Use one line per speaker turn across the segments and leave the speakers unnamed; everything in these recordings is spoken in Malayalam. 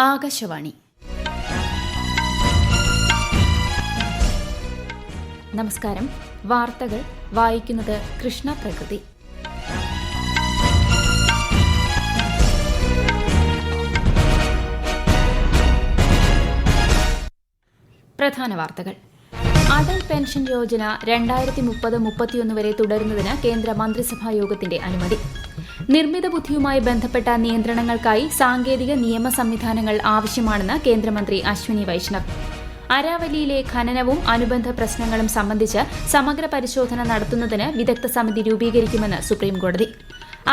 ആകാശവാണി. നമസ്കാരം. വാർത്തകൾ വായിക്കുന്നത് കൃഷ്ണ പ്രകൃതി. പ്രധാന വാർത്തകൾ. അടൽ പെൻഷൻ യോജന 2030-31 വരെ തുടരുന്നതിന് കേന്ദ്ര മന്ത്രിസഭാ യോഗത്തിന്റെ അനുമതി. നിർമ്മിത ബുദ്ധിയുമായി ബന്ധപ്പെട്ട നിയന്ത്രണങ്ങൾക്കായി സാങ്കേതിക നിയമ സംവിധാനങ്ങൾ ആവശ്യമാണെന്ന് കേന്ദ്രമന്ത്രി അശ്വിനി വൈഷ്ണവ്. അരാവലിയിലെ ഖനനവും അനുബന്ധ പ്രശ്നങ്ങളും സംബന്ധിച്ച് സമഗ്ര പരിശോധന നടത്തുന്നതിന് വിദഗ്ധ സമിതി രൂപീകരിക്കുമെന്ന് സുപ്രീംകോടതി.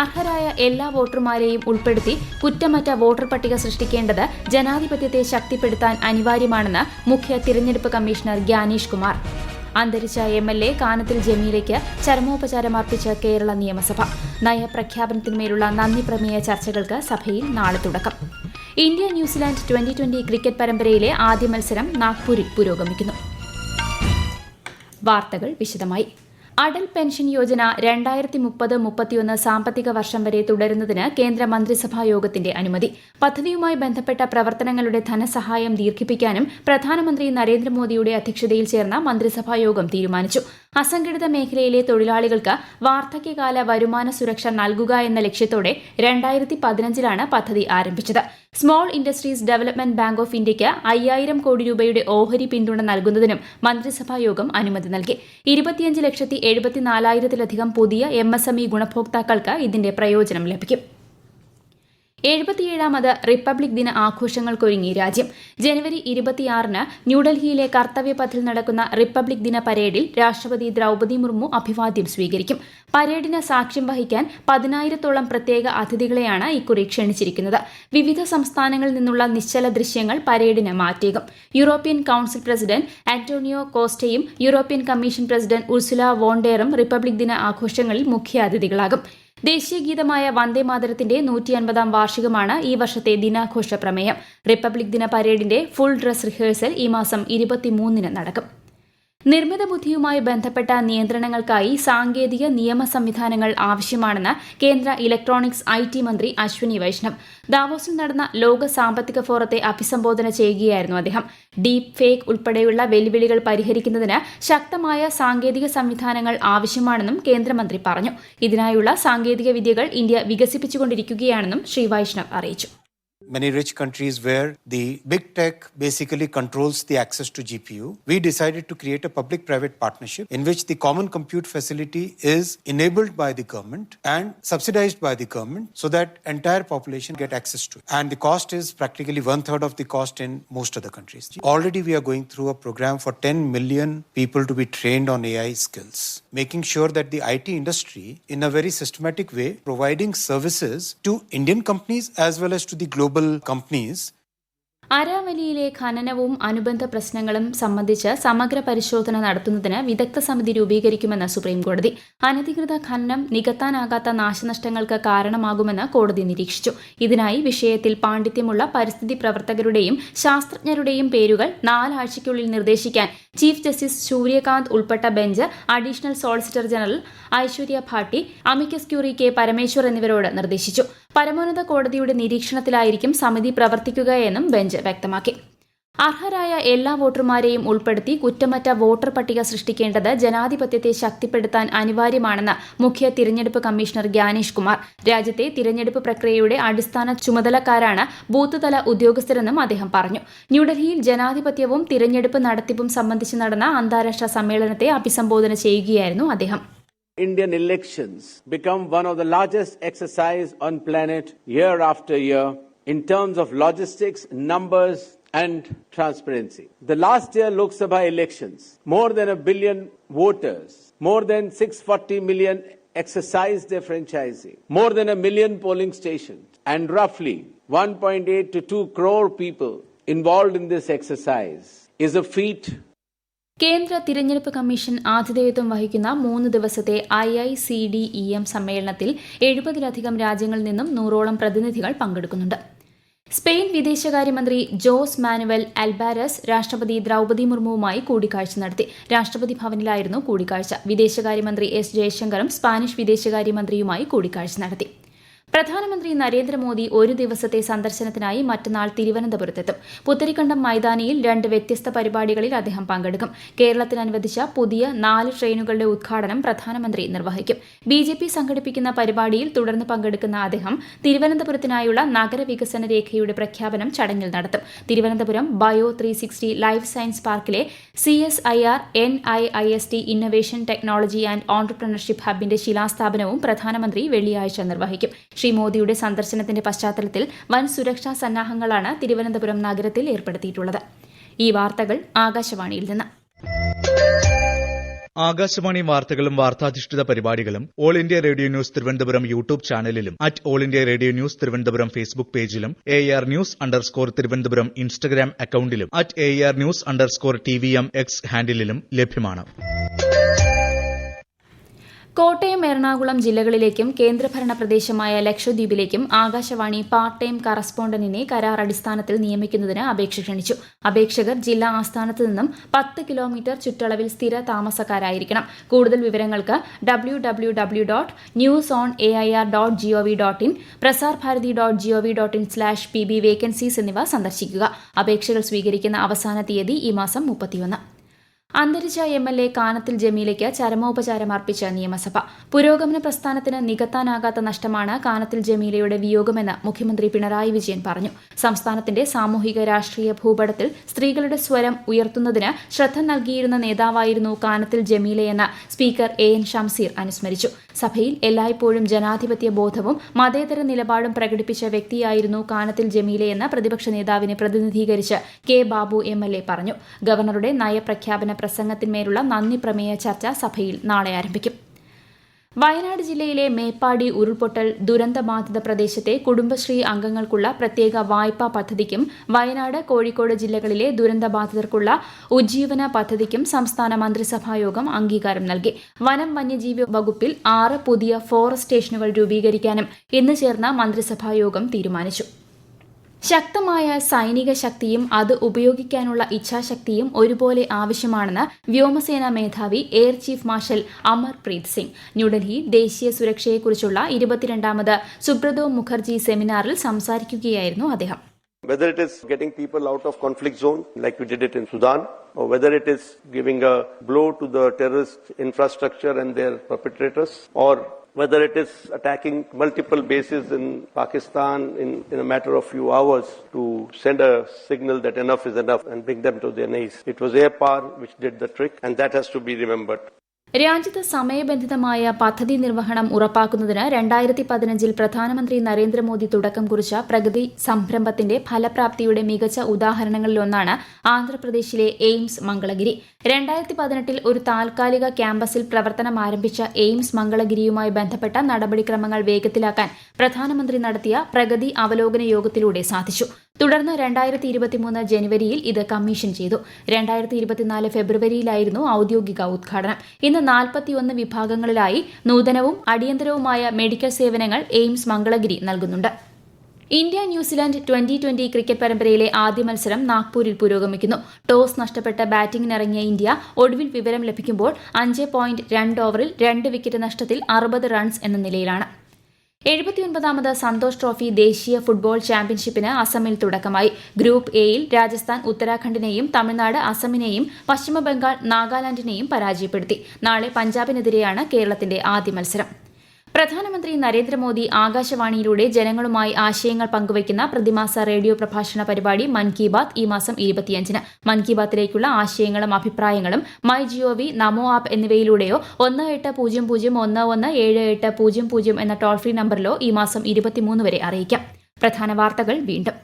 അർഹരായ എല്ലാ വോട്ടർമാരെയും ഉൾപ്പെടുത്തി കുറ്റമറ്റ വോട്ടർ പട്ടിക സൃഷ്ടിക്കേണ്ടത് ജനാധിപത്യത്തെ ശക്തിപ്പെടുത്താൻ അനിവാര്യമാണെന്ന് മുഖ്യ തിരഞ്ഞെടുപ്പ് കമ്മീഷണർ ഗ്യാനേഷ് കുമാർ. അന്തരിച്ച MLA കാനത്തിൽ ജമീലയ്ക്ക് ചരമോപചാരം അർപ്പിച്ച കേരള നിയമസഭ. നയപ്രഖ്യാപനത്തിന്മേലുള്ള നന്ദി പ്രമേയ ചർച്ചകൾക്ക് സഭയിൽ നാളെ തുടക്കം. ഇന്ത്യ ന്യൂസിലാൻഡ് T20 ക്രിക്കറ്റ് പരമ്പരയിലെ ആദ്യ മത്സരം നാഗ്പൂരിൽ പുരോഗമിക്കുന്നു. വാർത്തകൾ വിശദമായി. അടൽ പെൻഷൻ യോജന 2030-31 സാമ്പത്തിക വർഷം വരെ തുടരുന്നതിന് കേന്ദ്ര മന്ത്രിസഭാ യോഗത്തിന്റെ അനുമതി. പദ്ധതിയുമായി ബന്ധപ്പെട്ട പ്രവർത്തനങ്ങളുടെ ധനസഹായം ദീർഘിപ്പിക്കാനും പ്രധാനമന്ത്രി നരേന്ദ്രമോദിയുടെ അധ്യക്ഷതയിൽ ചേർന്ന മന്ത്രിസഭാ യോഗം തീരുമാനിച്ചു. അസംഘടിത മേഖലയിലെ തൊഴിലാളികൾക്ക് വാർദ്ധക്യകാല വരുമാന സുരക്ഷ നൽകുക എന്ന ലക്ഷ്യത്തോടെ 2015 പദ്ധതി ആരംഭിച്ചത്. Small industries development bank of ഇന്ത്യയ്ക്ക് 5000 കോടി രൂപയുടെ ഓഹരി പിന്തുണ നൽകുന്നതിനും മന്ത്രിസഭാ യോഗം അനുമതി നൽകി. 25,74,000-ലധികം പുതിയ MSME ഗുണഭോക്താക്കൾക്ക് ഇതിന്റെ പ്രയോജനം ലഭിക്കും. 77ാമത് റിപ്പബ്ലിക് ദിന ആഘോഷങ്ങൾക്കൊരുങ്ങി രാജ്യം. ജനുവരി 26 ന്യൂഡൽഹിയിലെ കർത്തവ്യപഥിൽ നടക്കുന്ന റിപ്പബ്ലിക് ദിന പരേഡിൽ രാഷ്ട്രപതി ദ്രൌപദി മുർമു അഭിവാദ്യം സ്വീകരിക്കും. പരേഡിന് സാക്ഷ്യം വഹിക്കാൻ 10,000-ഓളം പ്രത്യേക അതിഥികളെയാണ് ഇക്കുറി ക്ഷണിച്ചിരിക്കുന്നത്. വിവിധ സംസ്ഥാനങ്ങളിൽ നിന്നുള്ള നിശ്ചല ദൃശ്യങ്ങൾ പരേഡിന് മാറ്റേകും. യൂറോപ്യൻ കൌൺസിൽ പ്രസിഡന്റ് ആന്റോണിയോ കോസ്റ്റയും യൂറോപ്യൻ കമ്മീഷൻ പ്രസിഡന്റ് ഉർസുല വോണ്ടേറും റിപ്പബ്ലിക് ദിന ആഘോഷങ്ങളിൽ മുഖ്യാതിഥികളാകും. ദേശീയ ഗീതമായ വന്ദേമാതരത്തിന്റെ 150ാം വാർഷികമാണ് ഈ വർഷത്തെ ദിനാഘോഷ പ്രമേയം. റിപ്പബ്ലിക് ദിന പരേഡിന്റെ ഫുൾ ഡ്രസ് റിഹേഴ്സൽ ഈ മാസം 23 നടക്കും. നിർമ്മിത ബുദ്ധിയുമായി ബന്ധപ്പെട്ട നിയന്ത്രണങ്ങൾക്കായി സാങ്കേതിക നിയമ സംവിധാനങ്ങൾ ആവശ്യമാണെന്ന് കേന്ദ്ര ഇലക്ട്രോണിക്സ് IT മന്ത്രി അശ്വിനി വൈഷ്ണവ്. ദാവോസിൽ നടന്ന ലോക സാമ്പത്തിക ഫോറത്തെ അഭിസംബോധന ചെയ്യുകയായിരുന്നു അദ്ദേഹം. ഡീപ് ഫേക്ക് ഉൾപ്പെടെയുള്ള വെല്ലുവിളികൾ പരിഹരിക്കുന്നതിന് ശക്തമായ സാങ്കേതിക സംവിധാനങ്ങൾ ആവശ്യമാണെന്നും കേന്ദ്രമന്ത്രി പറഞ്ഞു. ഇതിനായുള്ള സാങ്കേതിക വിദ്യകൾ ഇന്ത്യ വികസിപ്പിച്ചുകൊണ്ടിരിക്കുകയാണെന്നും ശ്രീ വൈഷ്ണവ് അറിയിച്ചു.
Many rich countries where the big tech basically controls the access to GPU, we decided to create a public-private partnership in which the common compute facility is enabled by the government and subsidized by the government so that entire population get access to it. And the cost is practically 1/3 of the cost in most other countries. Already we are going through a program for 10 million people to be trained on AI skills, making sure that the IT industry in a very systematic way providing services to Indian companies as well as to the global companies.
അരാവലിയിലെ ഖനനവും അനുബന്ധ പ്രശ്നങ്ങളും സംബന്ധിച്ച് സമഗ്ര പരിശോധന നടത്തുന്നതിന് വിദഗ്ധ സമിതി രൂപീകരിക്കുമെന്ന് സുപ്രീംകോടതി. അനധികൃത ഖനനം നികത്താനാകാത്ത നാശനഷ്ടങ്ങൾക്ക് കാരണമാകുമെന്ന് കോടതി നിരീക്ഷിച്ചു. ഇതിനായി വിഷയത്തിൽ പാണ്ഡിത്യമുള്ള പരിസ്ഥിതി പ്രവർത്തകരുടെയും ശാസ്ത്രജ്ഞരുടെയും പേരുകൾ 4 ആഴ്ചയ്ക്കുള്ളിൽ നിർദ്ദേശിക്കാൻ ചീഫ് ജസ്റ്റിസ് സൂര്യകാന്ത് ഉൾപ്പെട്ട bench additional solicitor general Aishwarya Bhati, amicus curiae K. Parameshwar എന്നിവരോട് നിർദ്ദേശിച്ചു. പരമോന്നത കോടതിയുടെ നിരീക്ഷണത്തിലായിരിക്കും സമിതി പ്രവർത്തിക്കുകയെന്നും ബെഞ്ച് വ്യക്തമാക്കി. അർഹരായ എല്ലാ വോട്ടർമാരെയും ഉൾപ്പെടുത്തി കുറ്റമറ്റ വോട്ടർ പട്ടിക സൃഷ്ടിക്കേണ്ടത് ജനാധിപത്യത്തെ ശക്തിപ്പെടുത്താൻ അനിവാര്യമാണെന്ന് മുഖ്യ തിരഞ്ഞെടുപ്പ് കമ്മീഷണർ ഗ്യാനേഷ് കുമാർ. രാജ്യത്തെ തിരഞ്ഞെടുപ്പ് പ്രക്രിയയുടെ അടിസ്ഥാന ചുമതലക്കാരാണ് ബൂത്ത് തല ഉദ്യോഗസ്ഥരെന്നും അദ്ദേഹം പറഞ്ഞു. ന്യൂഡൽഹിയിൽ ജനാധിപത്യവും തിരഞ്ഞെടുപ്പ് നടത്തിപ്പും സംബന്ധിച്ച് നടന്ന അന്താരാഷ്ട്ര സമ്മേളനത്തെ അഭിസംബോധന ചെയ്യുകയായിരുന്നു അദ്ദേഹം.
Indian elections become one of the largest exercise on planet year after year in terms of logistics, numbers and transparency. The last year Lok Sabha elections, more than 1 billion voters, more than 640 million exercised their franchising, more than 1 million polling stations and roughly 1.8 to 2 crore people involved in this exercise is a feat.
കേന്ദ്ര തിരഞ്ഞെടുപ്പ് കമ്മീഷൻ ആതിഥേയത്വം വഹിക്കുന്ന 3 ദിവസത്തെ IICDEM സമ്മേളനത്തിൽ 70-ലധികം രാജ്യങ്ങളിൽ നിന്നും 100ഓളം പ്രതിനിധികൾ പങ്കെടുക്കുന്നുണ്ട്. സ്പെയിൻ വിദേശകാര്യമന്ത്രി ജോസ് മാനുവൽ അൽബാരസ് രാഷ്ട്രപതി ദ്രൌപദി മുർമുവുമായി കൂടിക്കാഴ്ച നടത്തി. രാഷ്ട്രപതി ഭവനിലായിരുന്നു കൂടിക്കാഴ്ച. വിദേശകാര്യമന്ത്രി S. ജയശങ്കറും സ്പാനിഷ് വിദേശകാര്യമന്ത്രിയുമായി കൂടിക്കാഴ്ച നടത്തി. പ്രധാനമന്ത്രി നരേന്ദ്രമോദി ഒരു ദിവസത്തെ സന്ദർശനത്തിനായി മറ്റന്നാൾ തിരുവനന്തപുരത്തെത്തും. പുത്തരിക്കണ്ടം മൈതാനിയിൽ 2 വ്യത്യസ്ത പരിപാടികളിൽ അദ്ദേഹം പങ്കെടുക്കും. കേരളത്തിന് അനുവദിച്ച പുതിയ 4 ട്രെയിനുകളുടെ ഉദ്ഘാടനം പ്രധാനമന്ത്രി നിർവഹിക്കും. BJP സംഘടിപ്പിക്കുന്ന പരിപാടിയിൽ തുടർന്ന് പങ്കെടുക്കുന്ന അദ്ദേഹം തിരുവനന്തപുരത്തിനായുള്ള നഗരവികസന രേഖയുടെ പ്രഖ്യാപനം ചടങ്ങിൽ നടത്തും. തിരുവനന്തപുരം ബയോ 360 ലൈഫ് സയൻസ് പാർക്കിലെ CSIR NIIST innovation technology and entrepreneurship ഹബിന്റെ ശിലാസ്ഥാപനവും പ്രധാനമന്ത്രി വെള്ളിയാഴ്ച നിർവഹിക്കും. ശ്രീ മോദിയുടെ സന്ദർശനത്തിന്റെ പശ്ചാത്തലത്തിൽ വൻ സുരക്ഷാ സന്നാഹങ്ങളാണ് തിരുവനന്തപുരം നഗരത്തിൽ ഏർപ്പെടുത്തിയിട്ടുള്ളത്. ഈ വാർത്തകൾ ആകാശവാണിയിൽ നിന്ന്.
ആകാശവാണി വാർത്തകളും വാർത്താധിഷ്ഠിത പരിപാടികളും all India radio news Thiruvananthapuram YouTube ചാനലിലും all India radio news Thiruvananthapuram Facebook പേജിലും AR News_ തിരുവനന്തപുരം ഇൻസ്റ്റഗ്രാം അക്കൌണ്ടിലും AR News_TVM X ഹാൻഡിലും ലഭ്യമാണ്.
കോട്ടയം, എറണാകുളം ജില്ലകളിലേക്കും കേന്ദ്രഭരണ പ്രദേശമായ ലക്ഷദ്വീപിലേക്കും ആകാശവാണി പാർട്ട് ടൈം കറസ്പോണ്ടന്റിനെ കരാർ അടിസ്ഥാനത്തിൽ നിയമിക്കുന്നതിന് അപേക്ഷ ക്ഷണിച്ചു. അപേക്ഷകർ ജില്ലാ ആസ്ഥാനത്ത് നിന്നും 10 കിലോമീറ്റർ ചുറ്റളവിൽ സ്ഥിര താമസക്കാരായിരിക്കണം. കൂടുതൽ വിവരങ്ങൾക്ക് www.newsonair.gov.in, prasarbharati.gov.in/pb വേക്കൻസീസ് എന്നിവ സന്ദർശിക്കുക. അപേക്ഷകൾ സ്വീകരിക്കുന്ന അവസാന തീയതി ഈ മാസം 31. അന്തരിച്ച MLA കാനത്തിൽ ജമീലയ്ക്ക് ചരമോപചാരം അർപ്പിച്ച നിയമസഭ. പുരോഗമന പ്രസ്ഥാനത്തിന് നികത്താനാകാത്ത നഷ്ടമാണ് കാനത്തിൽ ജമീലയുടെ വിയോഗമെന്ന് മുഖ്യമന്ത്രി പിണറായി വിജയൻ പറഞ്ഞു. സംസ്ഥാനത്തിന്റെ സാമൂഹിക രാഷ്ട്രീയ ഭൂപടത്തിൽ സ്ത്രീകളുടെ സ്വരം ഉയർത്തുന്നതിന് ശ്രദ്ധ നൽകിയിരുന്ന നേതാവായിരുന്നു കാനത്തിൽ ജമീലയെന്ന് സ്പീക്കർ AN ഷംസീർ അനുസ്മരിച്ചു. സഭയിൽ എല്ലായ്പ്പോഴും ജനാധിപത്യ ബോധവും മതേതര നിലപാടും പ്രകടിപ്പിച്ച വ്യക്തിയായിരുന്നു കാനത്തിൽ ജമീലയെന്ന് പ്രതിപക്ഷ നേതാവിനെ പ്രതിനിധീകരിച്ച് K. ബാബു MLA പറഞ്ഞു. ഗവർണറുടെ നയപ്രഖ്യാപന പ്രസംഗത്തിന്മേലുള്ള നന്ദി പ്രമേയ ചർച്ച സഭയിൽ നാളെ ആരംഭിക്കും. വയനാട് ജില്ലയിലെ മേപ്പാടി ഉരുൾപൊട്ടൽ ദുരന്തബാധിത പ്രദേശത്തെ കുടുംബശ്രീ അംഗങ്ങൾക്കുള്ള പ്രത്യേക വായ്പാ പദ്ധതിക്കും വയനാട്, കോഴിക്കോട് ജില്ലകളിലെ ദുരന്തബാധിതർക്കുള്ള ഉജ്ജീവന പദ്ധതിക്കും സംസ്ഥാന മന്ത്രിസഭായോഗം അംഗീകാരം നൽകി. വനം വന്യജീവി വകുപ്പിൽ 6 പുതിയ ഫോറസ്റ്റ് സ്റ്റേഷനുകൾ രൂപീകരിക്കാനും ഇന്ന് ചേർന്ന മന്ത്രിസഭായോഗം തീരുമാനിച്ചു. ശക്തമായ സൈനിക ശക്തിയും അത് ഉപയോഗിക്കാനുള്ള ഇച്ഛാശക്തിയും ഒരുപോലെ ആവശ്യമാണെന്ന് വ്യോമസേനാ മേധാവി air chief marshal Amarpreet Singh ന്യൂഡൽഹിയിൽ ദേശീയ സുരക്ഷയെക്കുറിച്ചുള്ള 22ാമത് സുബ്രതോ മുഖർജി സെമിനാറിൽ സംസാരിക്കുകയായിരുന്നു അദ്ദേഹം.
Whether it is getting people out of conflict zone like we did it in Sudan, or whether it is giving a blow to the terrorist infrastructure and their perpetrators, or whether it is attacking multiple bases in Pakistan in a matter of few hours to send a signal that enough is enough and bring them to their knees. It was air power which did the trick, and that has to be remembered.
രാജ്യത്ത് സമയബന്ധിതമായ പദ്ധതി നിർവഹണം ഉറപ്പാക്കുന്നതിന് 2015 പ്രധാനമന്ത്രി നരേന്ദ്രമോദി തുടക്കം കുറിച്ച പ്രഗതി സംരംഭത്തിന്റെ ഫലപ്രാപ്തിയുടെ മികച്ച ഉദാഹരണങ്ങളിലൊന്നാണ് ആന്ധ്രാപ്രദേശിലെ എയിംസ് മംഗളഗിരി. 2018 ഒരു താൽക്കാലിക ക്യാമ്പസിൽ പ്രവർത്തനം ആരംഭിച്ച എയിംസ് മംഗളഗിരിയുമായി ബന്ധപ്പെട്ട നടപടിക്രമങ്ങൾ വേഗത്തിലാക്കാൻ പ്രധാനമന്ത്രി നടത്തിയ പ്രഗതി അവലോകന യോഗത്തിലൂടെ സാധിച്ചു. തുടർന്ന് 2023 ജനുവരിയിൽ ഇത് കമ്മീഷൻ ചെയ്തു. 2024 ഫെബ്രുവരിയിലായിരുന്നു ഔദ്യോഗിക ഉദ്ഘാടനം. ഇന്ന് 41 വിഭാഗങ്ങളിലായി നൂതനവും അടിയന്തരവുമായ മെഡിക്കൽ സേവനങ്ങൾ എയിംസ് മംഗളഗിരി നൽകുന്നുണ്ട്. ഇന്ത്യ ന്യൂസിലാൻഡ് 2020 ക്രിക്കറ്റ് പരമ്പരയിലെ ആദ്യ മത്സരം നാഗ്പൂരിൽ പുരോഗമിക്കുന്നു. ടോസ് നഷ്ടപ്പെട്ട് ബാറ്റിംഗിനിറങ്ങിയ ഇന്ത്യ ഒടുവിൽ വിവരം ലഭിക്കുമ്പോൾ 5.2 ഓവറിൽ 2 വിക്കറ്റ് നഷ്ടത്തിൽ 60 റൺസ് എന്ന നിലയിലാണ്. 79ാമത് സന്തോഷ് ട്രോഫി ദേശീയ ഫുട്ബോൾ ചാമ്പ്യൻഷിപ്പിന് അസമിൽ തുടക്കമായി. ഗ്രൂപ്പ് എയിൽ രാജസ്ഥാൻ ഉത്തരാഖണ്ഡിനെയും തമിഴ്നാട് അസമിനെയും പശ്ചിമബംഗാൾ നാഗാലാൻഡിനെയും പരാജയപ്പെടുത്തി. നാളെ പഞ്ചാബിനെതിരെയാണ് കേരളത്തിന്റെ ആദ്യ മത്സരം. പ്രധാനമന്ത്രി നരേന്ദ്രമോദി ആകാശവാണിയിലൂടെ ജനങ്ങളുമായി ആശയങ്ങൾ പങ്കുവയ്ക്കുന്ന പ്രതിമാസ റേഡിയോ പ്രഭാഷണ പരിപാടി മൻ കി ബാത് ഈ മാസം 25-ന്. മൻ കി ബാത്തിലേക്കുള്ള ആശയങ്ങളും അഭിപ്രായങ്ങളും MyGov, നമോ ആപ്പ് എന്നിവയിലൂടെയോ 1801178000 എന്ന ടോൾ ഫ്രീ നമ്പറിലോ ഈ മാസം 23 വരെ അറിയിക്കാം. പ്രധാന വാർത്തകൾ വീണ്ടും.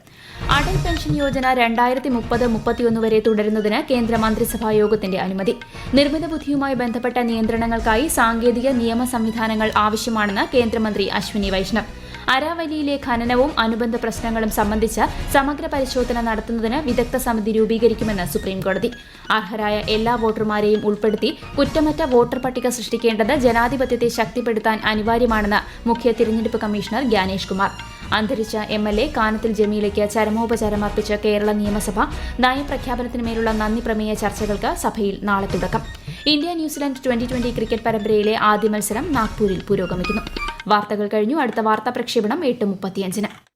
അടൽ പെൻഷൻ യോജന 2030-31 വരെ തുടരുന്നതിന് കേന്ദ്ര മന്ത്രിസഭാ യോഗത്തിന്റെ അനുമതി. നിർമ്മിത ബുദ്ധിയുമായി ബന്ധപ്പെട്ട നിയന്ത്രണങ്ങൾക്കായി സാങ്കേതിക നിയമ സംവിധാനങ്ങൾ ആവശ്യമാണെന്ന് കേന്ദ്രമന്ത്രി അശ്വിനി വൈഷ്ണവ്. അരാവലിയിലെ ഖനനവും അനുബന്ധ പ്രശ്നങ്ങളും സംബന്ധിച്ച് സമഗ്ര പരിശോധന നടത്തുന്നതിന് വിദഗ്ധ സമിതി രൂപീകരിക്കുമെന്ന് സുപ്രീംകോടതി. അർഹരായ എല്ലാ വോട്ടർമാരെയും ഉൾപ്പെടുത്തി കുറ്റമറ്റ വോട്ടർ പട്ടിക സൃഷ്ടിക്കേണ്ടത് ജനാധിപത്യത്തെ ശക്തിപ്പെടുത്താൻ അനിവാര്യമാണെന്ന് മുഖ്യ തിരഞ്ഞെടുപ്പ് കമ്മീഷണർ ഗ്യാനേഷ് കുമാർ. അന്തരിച്ച MLA കാനത്തിൽ ജമീലയ്ക്ക് ചരമോപചാരം അർപ്പിച്ച കേരള നിയമസഭ. നയപ്രഖ്യാപനത്തിന്മേലുള്ള നന്ദി പ്രമേയ ചർച്ചകൾക്ക് സഭയിൽ നാളെ തുടക്കം. ഇന്ത്യ ന്യൂസിലാൻഡ് 2020 ക്രിക്കറ്റ് പരമ്പരയിലെ ആദ്യ മത്സരം നാഗ്പൂരിൽ പുരോഗമിക്കുന്നു. വാർത്തകൾ കഴിഞ്ഞു. അടുത്ത വാർത്താ പ്രക്ഷേപണം 8:35.